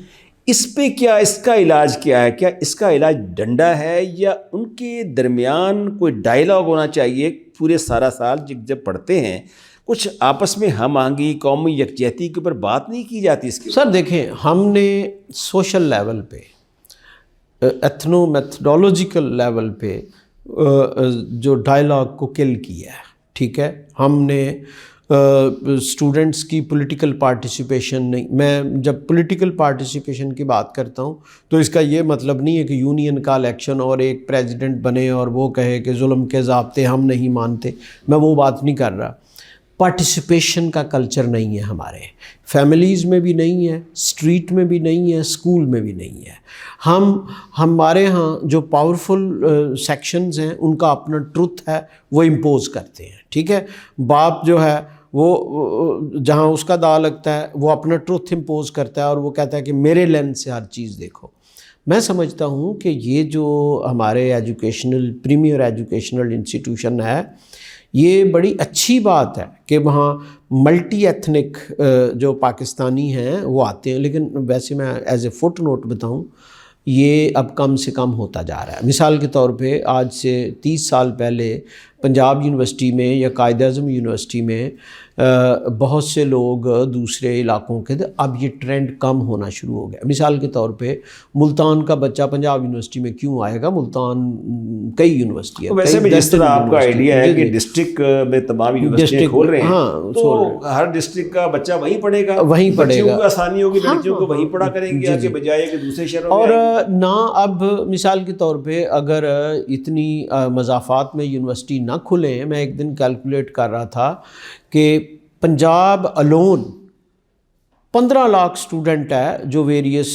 اس پہ کیا اس کا علاج کیا ہے؟ کیا اس کا علاج ڈنڈا ہے، یا ان کے درمیان کوئی ڈائلاگ ہونا چاہیے؟ پورے سارا سال جب پڑھتے ہیں کچھ آپس میں ہم آہنگی، قومی یکجہتی کے اوپر بات نہیں کی جاتی اس کی؟
سر دیکھیں، ہم نے سوشل لیول پہ، ایتھنو میتھڈولوجیکل لیول پہ جو ڈائلاگ کو کل کیا ہے. ٹھیک ہے، ہم نے اسٹوڈنٹس کی پولیٹیکل پارٹیسپیشن نہیں. میں جب پولیٹیکل پارٹیسپیشن کی بات کرتا ہوں تو اس کا یہ مطلب نہیں ہے کہ یونین کا الیکشن اور ایک پریزیڈنٹ بنے اور وہ کہے کہ ظلم کے ضابطے ہم نہیں مانتے. میں وہ بات نہیں کر رہا. پارٹیسپیشن کا کلچر نہیں ہے ہمارے فیملیز میں بھی نہیں ہے، اسٹریٹ میں بھی نہیں ہے، اسکول میں بھی نہیں ہے. ہمارے ہاں جو پاورفل سیکشنز ہیں ان کا اپنا ٹروتھ ہے، وہ امپوز کرتے ہیں. ٹھیک ہے، باپ جو ہے وہ جہاں اس کا داؤ لگتا ہے وہ اپنا ٹروتھ امپوز کرتا ہے اور وہ کہتا ہے کہ میرے لینس سے ہر چیز دیکھو. میں سمجھتا ہوں کہ یہ جو ہمارے ایجوکیشنل پریمیئر ایجوکیشنل انسٹیٹیوشن ہے، یہ بڑی اچھی بات ہے کہ وہاں ملٹی ایتھنک جو پاکستانی ہیں وہ آتے ہیں، لیکن ویسے میں ایز اے فٹ نوٹ بتاؤں یہ اب کم سے کم ہوتا جا رہا ہے۔ مثال کے طور پہ آج سے 30 سال پہلے پنجاب یونیورسٹی میں یا قائد اعظم یونیورسٹی میں بہت سے لوگ دوسرے علاقوں کے تھے، اب یہ ٹرینڈ کم ہونا شروع ہو گیا۔ مثال کے طور پہ ملتان کا بچہ پنجاب یونیورسٹی میں کیوں آئے گا؟ ملتان کئی یونیورسٹی ہے،
ویسے بھی جس طرح آپ کا آئیڈیا ہے کہ ڈسٹرکٹ میں تمام یونیورسٹیاں کھول رہے ہیں تو ہر ڈسٹرکٹ کا بچہ وہیں پڑھے گا،
وہیں پڑھے گا،
آسانی ہوگی، لڑکیوں کو وہیں پڑھا کریں گے آگے بجائے کہ دوسرے شہروں میں۔
اور نہ اب مثال کے طور پہ اگر اتنی مضافات میں یونیورسٹی نہ کھلیں، میں ایک دن کیلکولیٹ کر رہا تھا کہ پنجاب الون 15 لاکھ اسٹوڈنٹ ہے جو ویریس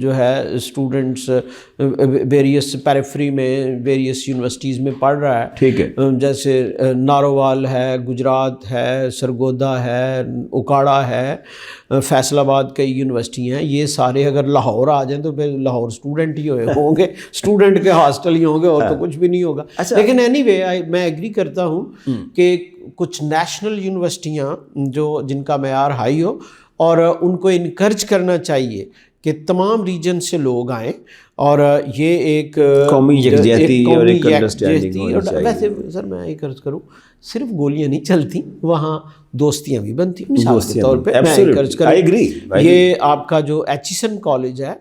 جو ہے اسٹوڈنٹس ویریس پیریفری میں ویریس یونیورسٹیز میں پڑھ رہا ہے۔
ٹھیک ہے،
جیسے نارووال ہے، گجرات ہے، سرگودا ہے، اکاڑا ہے، فیصل آباد کئی یونیورسٹی ہیں، یہ سارے اگر لاہور آ جائیں تو پھر لاہور اسٹوڈنٹ ہی ہوں گے، اسٹوڈنٹ کے ہاسٹل ہی ہوں گے اور تو کچھ بھی نہیں ہوگا۔ لیکن اینی وے میں ایگری کرتا ہوں کہ کچھ نیشنل یونیورسٹیاں جو جن کا معیار ہائی ہو اور ان کو انکرج کرنا چاہیے کہ تمام ریجن سے لوگ آئیں اور یہ ایک
قومی یکجہتی اور ایک انڈرسٹینڈنگ ہونی چاہیے۔
ویسے سر میں ایک عرض کروں، صرف گولیاں نہیں چلتی، وہاں دوستیاں بھی بنتی۔ مثال کے طور پہ میں ایک عرض کروں، یہ آپ کا جو ایچیسن کالج ہے،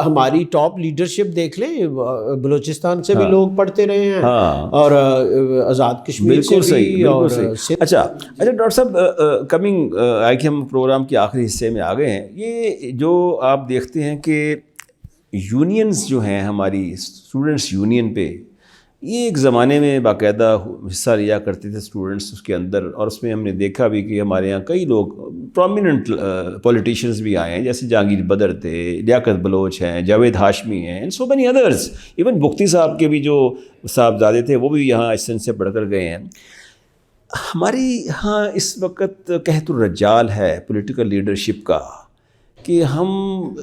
ہماری ٹاپ لیڈرشپ دیکھ لیں، بلوچستان سے بھی لوگ پڑھتے رہے ہیں اور آزاد کشمیر سے بھی۔ اور
اچھا ڈاکٹر صاحب، کمنگ آئی کہ ہم پروگرام کے آخری حصے میں آ گئے ہیں، یہ جو آپ دیکھتے ہیں کہ یونینز جو ہیں ہماری اسٹوڈنٹس یونین پہ، یہ ایک زمانے میں باقاعدہ حصہ لیا کرتے تھے اسٹوڈنٹس اس کے اندر، اور اس میں ہم نے دیکھا بھی کہ ہمارے یہاں کئی لوگ پرومیننٹ پولیٹیشینز بھی آئے ہیں، جیسے جہانگیر بدر تھے، لیاقت بلوچ ہیں، جاوید ہاشمی ہیں، and so many others, even Bugti صاحب کے بھی جو صاحبزادے تھے وہ بھی یہاں اس سے پڑھ کر گئے ہیں۔ ہمارے یہاں اس وقت قحط الرجال ہے پولیٹیکل لیڈرشپ کا، کہ ہم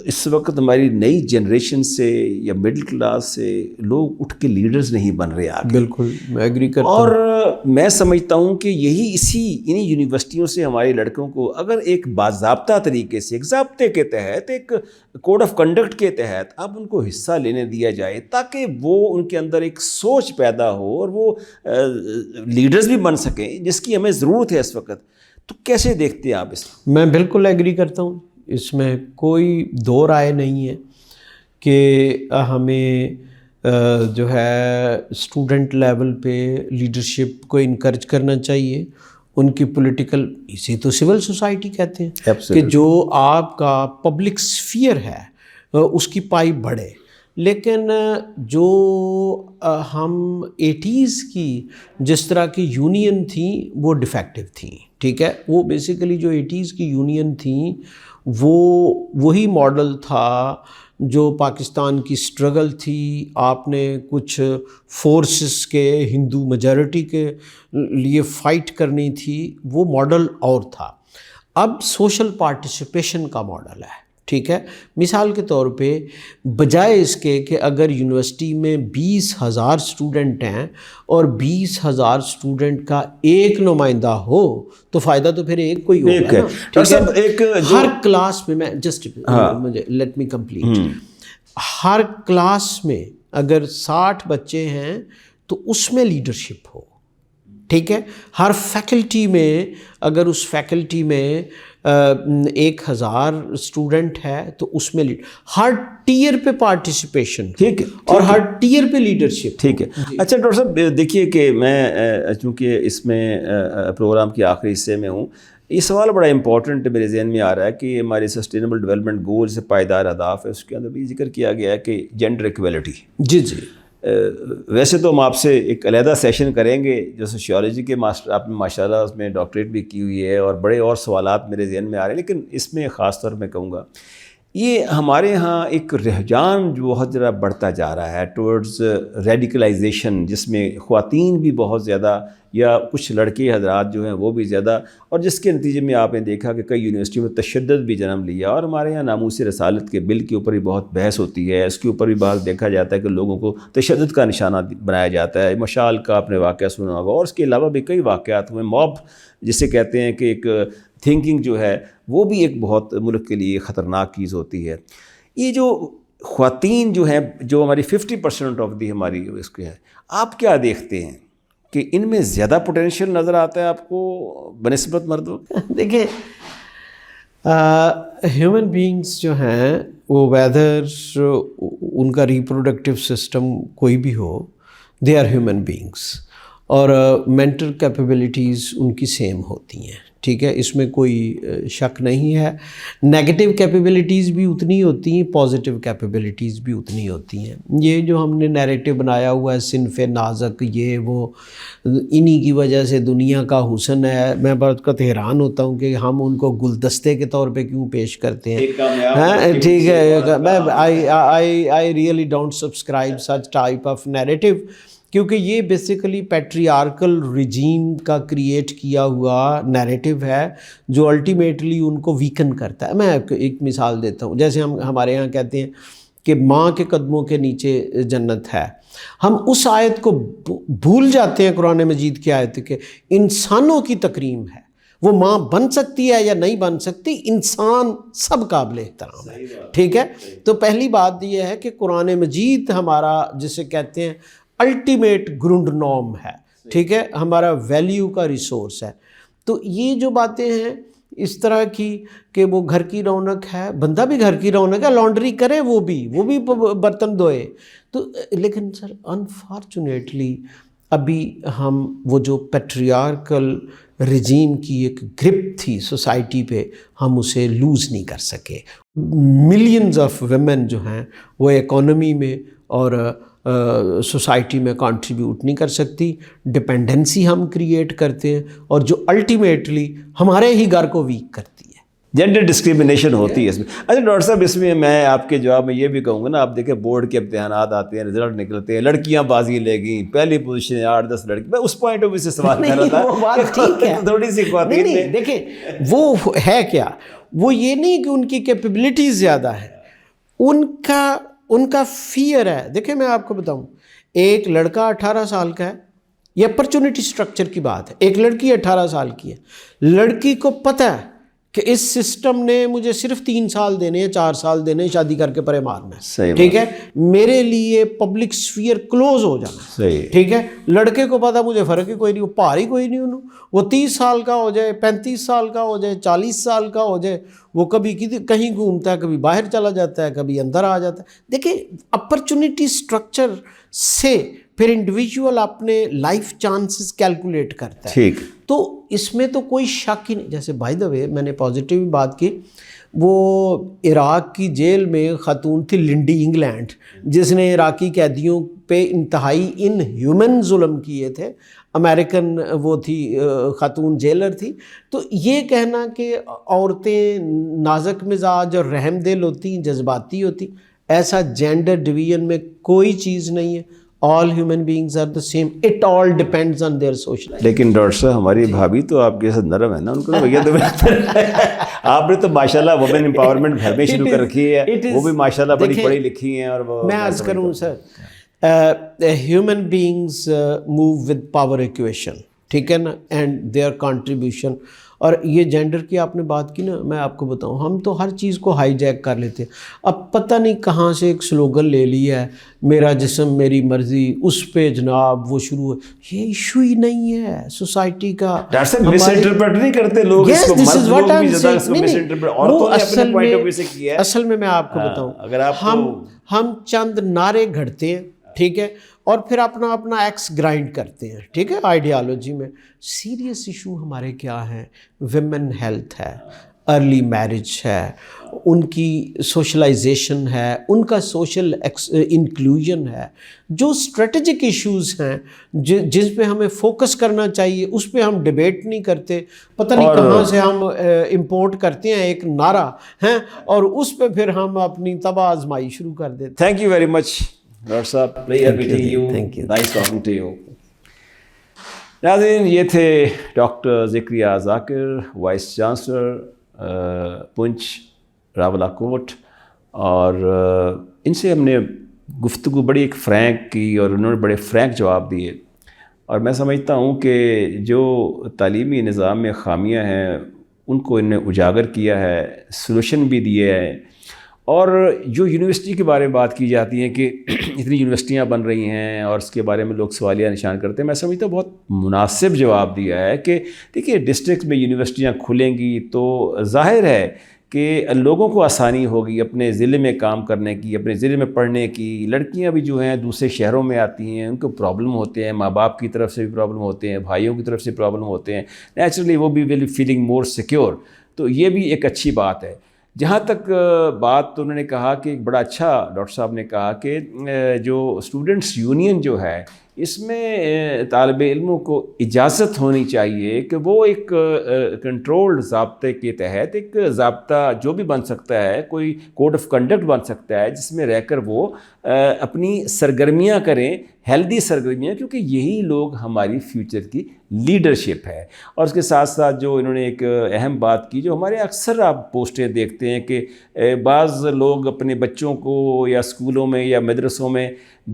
اس وقت ہماری نئی جنریشن سے یا مڈل کلاس سے لوگ اٹھ کے لیڈرز نہیں بن رہے آگے۔
بالکل میں ایگری کرتا ہوں،
اور میں سمجھتا ہوں کہ انہی یونیورسٹیوں سے ہمارے لڑکوں کو اگر ایک باضابطہ طریقے سے، ایک ضابطے کے تحت، ایک کوڈ آف کنڈکٹ کے تحت اب ان کو حصہ لینے دیا جائے تاکہ وہ ان کے اندر ایک سوچ پیدا ہو اور وہ لیڈرز بھی بن سکیں، جس کی ہمیں ضرورت ہے اس وقت، تو کیسے دیکھتے ہیں آپ اس کو؟
میں بالکل ایگری کرتا ہوں، اس میں کوئی دو رائے نہیں ہے کہ ہمیں جو ہے اسٹوڈنٹ لیول پہ لیڈرشپ کو انکرج کرنا چاہیے، ان کی پولیٹیکل، اسی تو سول سوسائٹی کہتے ہیں کہ جو آپ کا پبلک اسفیئر ہے اس کی پائی بڑھے۔ لیکن جو ہم 80s کی جس طرح کی یونین تھیں وہ ڈیفیکٹو تھیں، ٹھیک ہے، وہ بیسیکلی جو 80s کی یونین تھیں وہ وہی ماڈل تھا جو پاکستان کی سٹرگل تھی۔ آپ نے کچھ فورسز کے ہندو میجارٹی کے لیے فائٹ کرنی تھی، وہ ماڈل اور تھا۔ اب سوشل پارٹیسپیشن کا ماڈل ہے، ٹھیک ہے۔ مثال کے طور پہ بجائے اس کے کہ اگر یونیورسٹی میں 20,000 اسٹوڈنٹ ہیں اور 20,000 اسٹوڈنٹ کا ایک نمائندہ ہو تو فائدہ تو پھر ایک کو ہی ہوگا نا۔ ہر کلاس میں، میں جسٹ مجھے لیٹ می کمپلیٹ، ہر کلاس میں اگر 60 بچے ہیں تو اس میں لیڈرشپ ہو، ٹھیک ہے۔ ہر فیکلٹی میں اگر اس فیکلٹی میں 1,000 اسٹوڈنٹ ہے تو اس میں ہر ٹیئر پہ پارٹیسپیشن، ٹھیک ہے، اور ہر ٹیئر پہ لیڈرشپ،
ٹھیک ہے۔ اچھا ڈاکٹر صاحب دیکھیے کہ میں چونکہ اس میں پروگرام کے آخری حصے میں ہوں، یہ سوال بڑا امپورٹنٹ میرے ذہن میں آ رہا ہے کہ ہمارے سسٹینیبل ڈیولپمنٹ گولز سے پائیدار اہداف ہے، اس کے اندر بھی ذکر کیا گیا ہے کہ جینڈر ایکویلٹی۔
جی جی،
ویسے تو ہم آپ سے ایک علیحدہ سیشن کریں گے، جو سوشیالوجی کے ماسٹر آپ نے ماشاء اللہ اس میں ڈاکٹریٹ بھی کی ہوئی ہے اور بڑے اور سوالات میرے ذہن میں آ رہے ہیں، لیکن اس میں خاص طور میں کہوں گا یہ ہمارے ہاں ایک رجحان جو بہت ذرا بڑھتا جا رہا ہے ٹورڈز ریڈیکلائزیشن، جس میں خواتین بھی بہت زیادہ یا کچھ لڑکے حضرات جو ہیں وہ بھی زیادہ، اور جس کے نتیجے میں آپ نے دیکھا کہ کئی یونیورسٹیوں میں تشدد بھی جنم لیا، اور ہمارے یہاں ناموس رسالت کے بل کے اوپر بھی بہت بحث ہوتی ہے، اس کے اوپر بھی بہت دیکھا جاتا ہے کہ لوگوں کو تشدد کا نشانہ بنایا جاتا ہے۔ مشال کا آپ نے واقعہ سنا ہوگا، اور اس کے علاوہ بھی کئی واقعات ہوئے۔ موب جسے کہتے ہیں کہ ایک تھنکنگ جو ہے وہ بھی ایک بہت ملک کے لیے خطرناک چیز ہوتی ہے۔ یہ جو خواتین جو ہیں، جو ہماری 50% آف دی ہماری اس کے ہے، آپ کیا دیکھتے ہیں کہ ان میں زیادہ پوٹینشیل نظر آتا ہے آپ کو بنسبت مردوں؟
دیکھیں ہیومن بینگس جو ہیں وہ ویدر ان کا ریپروڈکٹیو سسٹم کوئی بھی ہو، دے آر ہیومن بینگس، اور مینٹل کیپیبلٹیز ان کی سیم ہوتی ہیں، ٹھیک ہے، اس میں کوئی شک نہیں ہے۔ نیگیٹو کیپیبلٹیز بھی اتنی ہوتی ہیں، پازیٹیو کیپیبلٹیز بھی اتنی ہوتی ہیں۔ یہ جو ہم نے نیریٹو بنایا ہوا ہے صنف نازک، یہ وہ انہی کی وجہ سے دنیا کا حسن ہے، میں بہت حیران ہوتا ہوں کہ ہم ان کو گلدستے کے طور پہ کیوں پیش کرتے ہیں۔ ہاں ٹھیک ہے، میں I really don't subscribe such type of narrative, کیونکہ یہ بیسیکلی پیٹریارکل رجیم کا کریٹ کیا ہوا نیریٹو ہے جو الٹیمیٹلی ان کو ویکن کرتا ہے۔ میں ایک مثال دیتا ہوں، جیسے ہمارے یہاں کہتے ہیں کہ ماں کے قدموں کے نیچے جنت ہے، ہم اس آیت کو بھول جاتے ہیں، قرآن مجید کی آیت کہ انسانوں کی تکریم ہے، وہ ماں بن سکتی ہے یا نہیں بن سکتی، انسان سب قابل احترام ہے، ٹھیک ہے۔ تو پہلی بات یہ ہے کہ قرآن مجید ہمارا جسے کہتے ہیں الٹیمیٹ گرونڈ نارم ہے، ٹھیک ہے، ہمارا ویلیو کا ریسورس ہے۔ تو یہ جو باتیں ہیں اس طرح کی کہ وہ گھر کی رونق ہے، بندہ بھی گھر کی رونق ہے، لانڈری کرے وہ بھی برتن دھوئے، تو لیکن سر انفارچونیٹلی ابھی ہم وہ جو پیٹریارکل رجیم کی ایک گرپ تھی سوسائٹی پہ، ہم اسے لوز نہیں کر سکے۔ ملینز آف ویمن جو ہیں وہ اکانومی میں اور سوسائٹی میں کنٹریبیوٹ نہیں کر سکتی، ڈپینڈنسی ہم کریٹ کرتے ہیں، اور جو الٹیمیٹلی ہمارے ہی گھر کو ویک کرتی ہے۔
جینڈر ڈسکریمنیشن ہوتی ہے اس میں۔ اچھا ڈاکٹر صاحب، اس میں میں آپ کے جواب میں یہ بھی کہوں گا نا، آپ دیکھیں بورڈ کے امتحانات آتے ہیں، رزلٹ نکلتے ہیں، لڑکیاں بازی لے گئیں، پہلی پوزیشن 8-10 لڑکی، میں اس پوائنٹ آف ویو سے سوال کر رہا تھا۔
وہ بات ٹھیک ہے،
تھوڑی سی خواتین
نہیں دیکھیں وہ ہے کیا، وہ یہ نہیں کہ ان کی کیپیبلٹیز زیادہ ہے، ان کا فیئر ہے۔ دیکھیں میں آپ کو بتاؤں، ایک لڑکا 18 سال کا ہے، یہ اپرچونٹی سٹرکچر کی بات ہے، ایک لڑکی 18 سال کی ہے، لڑکی کو پتہ ہے کہ اس سسٹم نے مجھے صرف 3 سال دینے ہیں، 4 سال دینے ہیں، شادی کر کے پرے مارنا ہے، ٹھیک ہے، میرے لیے پبلک سفیر کلوز ہو جانا ہے، ٹھیک ہے۔ لڑکے کو پتہ مجھے فرق ہی کوئی نہیں، وہ پار ہی کوئی نہیں انہوں، وہ 30 سال کا ہو جائے، 35 سال کا ہو جائے، 40 سال کا ہو جائے، وہ کبھی کہیں گھومتا ہے، کبھی باہر چلا جاتا ہے، کبھی اندر آ جاتا ہے۔ دیکھیں اپرچونٹی سٹرکچر سے پھر انڈیویجول اپنے لائف چانسز کیلکولیٹ کرتا ہے،
ٹھیک،
تو اس میں تو کوئی شک ہی نہیں۔ جیسے بائی دا وے میں نے پازیٹیو بات کی، وہ عراق کی جیل میں خاتون تھی لنڈی انگلینڈ، جس نے عراقی قیدیوں پہ انتہائی ان ہیومن ظلم کیے تھے، امریکن وہ تھی خاتون جیلر تھی۔ تو یہ کہنا کہ عورتیں نازک مزاج اور رحم دل ہوتی ہیں، جذباتی ہوتی، ایسا جینڈر ڈویژن میں کوئی چیز نہیں ہے۔ all human beings are the same, it all depends on their social life۔
لیکن ڈاکٹر صاحب ہماری بھابھی تو آپ کے ساتھ نرم ہے نا، ان کو تو بھیا تو بہتر ہے۔ آپ نے تو ماشاءاللہ وومن امپاورمنٹ گھر میں شروع کر رکھی ہے، وہ بھی ماشاءاللہ بڑی پڑھی لکھی ہیں، اور وہ
میں عرض کروں sir, human beings move with power equation, ٹھیک ہے نا، اینڈ دیئر کنٹریبیوشن۔ اور یہ جینڈر کی آپ نے بات کی نا، میں آپ کو بتاؤں، ہم تو ہر چیز کو ہائی جیک کر لیتے ہیں۔ اب پتہ نہیں کہاں سے ایک سلوگن لے لیا ہے، میرا جسم میری مرضی، اس پہ جناب وہ شروع ہے۔ یہ ایشو ہی نہیں ہے سوسائٹی کا۔
ڈاکٹر صاحب مس انٹرپریٹ نہیں کرتے لوگ اس کو، مرد لوگ بھی زیادہ اس کو مس انٹرپریٹ، عورتوں نے اپنے پوائنٹ آف ویو سے کیا ہے۔
اصل میں آپ کو بتاؤں،
اگر آپ
ہم چند نعرے گھڑتے ہیں، ٹھیک ہے، اور پھر اپنا ایکس گرائنڈ کرتے ہیں، ٹھیک ہے، آئیڈیالوجی میں۔ سیریس ایشو ہمارے کیا ہیں؟ ویمن ہیلتھ ہے، ارلی میرج ہے، ان کی سوشلائزیشن ہے، ان کا سوشل انکلوژن ہے، جو اسٹریٹجک ایشوز ہیں جس پہ ہمیں فوکس کرنا چاہیے، اس پہ ہم ڈیبیٹ نہیں کرتے، پتہ نہیں کہاں سے ہم امپورٹ کرتے ہیں ایک نعرہ ہیں اور اس پہ پھر ہم اپنی تباہ آزمائی شروع کر دیتے ہیں۔
Thank you very much doctor صاحب، pleasure meeting you, nice talking to you. ناظرین، یہ تھے doctor Zakariya Zakir, vice chancellor Poonch Rawalakot, اور ان سے ہم نے گفتگو بڑی ایک فرینک کی اور انہوں نے بڑے فرینک جواب دیے، اور میں سمجھتا ہوں کہ جو تعلیمی نظام میں خامیاں ہیں ان کو انہوں نے اجاگر کیا ہے، سلوشن بھی دیے ہیں، اور جو یونیورسٹی کے بارے میں بات کی جاتی ہے کہ اتنی یونیورسٹیاں بن رہی ہیں اور اس کے بارے میں لوگ سوالیہ نشان کرتے ہیں، میں سمجھتا ہوں بہت مناسب جواب دیا ہے کہ دیکھیے ڈسٹرکٹ میں یونیورسٹیاں کھلیں گی تو ظاہر ہے کہ لوگوں کو آسانی ہوگی اپنے ضلع میں کام کرنے کی، اپنے ضلع میں پڑھنے کی۔ لڑکیاں بھی جو ہیں دوسرے شہروں میں آتی ہیں، ان کو پرابلم ہوتے ہیں، ماں باپ کی طرف سے بھی پرابلم ہوتے ہیں، بھائیوں کی طرف سے پرابلم ہوتے ہیں، نیچرلی وہ بھی ول فیلنگ مور سیکیور، تو یہ بھی ایک اچھی بات ہے۔ جہاں تک بات تو انہوں نے کہا کہ ایک بڑا اچھا ڈاکٹر صاحب نے کہا کہ جو اسٹوڈنٹس یونین جو ہے اس میں طالب علموں کو اجازت ہونی چاہیے کہ وہ ایک کنٹرولڈ ضابطے کے تحت ایک ضابطہ جو بھی بن سکتا ہے، کوئی کوڈ آف کنڈکٹ بن سکتا ہے جس میں رہ کر وہ اپنی سرگرمیاں کریں، ہیلدی سرگرمیاں، کیونکہ یہی لوگ ہماری فیوچر کی لیڈرشپ ہے۔ اور اس کے ساتھ ساتھ جو انہوں نے ایک اہم بات کی، جو ہمارے اکثر آپ پوسٹیں دیکھتے ہیں کہ بعض لوگ اپنے بچوں کو یا اسکولوں میں یا مدرسوں میں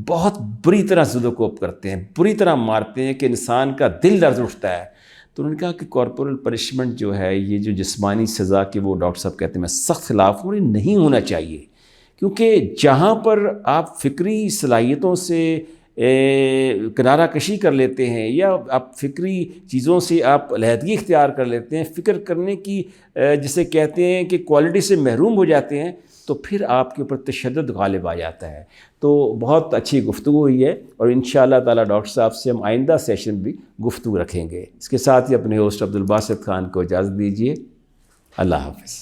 بہت بری طرح ظلم کرتے ہیں، بری طرح مارتے ہیں کہ انسان کا دل درد اٹھتا ہے۔ تو انہوں نے کہا کہ کارپورل پنشمنٹ جو ہے، یہ جو جسمانی سزا کے وہ ڈاکٹر صاحب کہتے ہیں میں سخت خلاف ہوں، نہیں ہونا چاہیے، کیونکہ جہاں پر آپ فکری صلاحیتوں سے کنارہ کشی کر لیتے ہیں یا آپ فکری چیزوں سے آپ علیحدگی اختیار کر لیتے ہیں، فکر کرنے کی جسے کہتے ہیں کہ کوالٹی سے محروم ہو جاتے ہیں، تو پھر آپ کے اوپر تشدد غالب آ جاتا ہے۔ تو بہت اچھی گفتگو ہوئی ہے، اور انشاءاللہ تعالی ڈاکٹر صاحب سے ہم آئندہ سیشن بھی گفتگو رکھیں گے۔ اس کے ساتھ ہی اپنے ہوسٹ عبدالباسط خان کو اجازت دیجیے۔ اللہ حافظ۔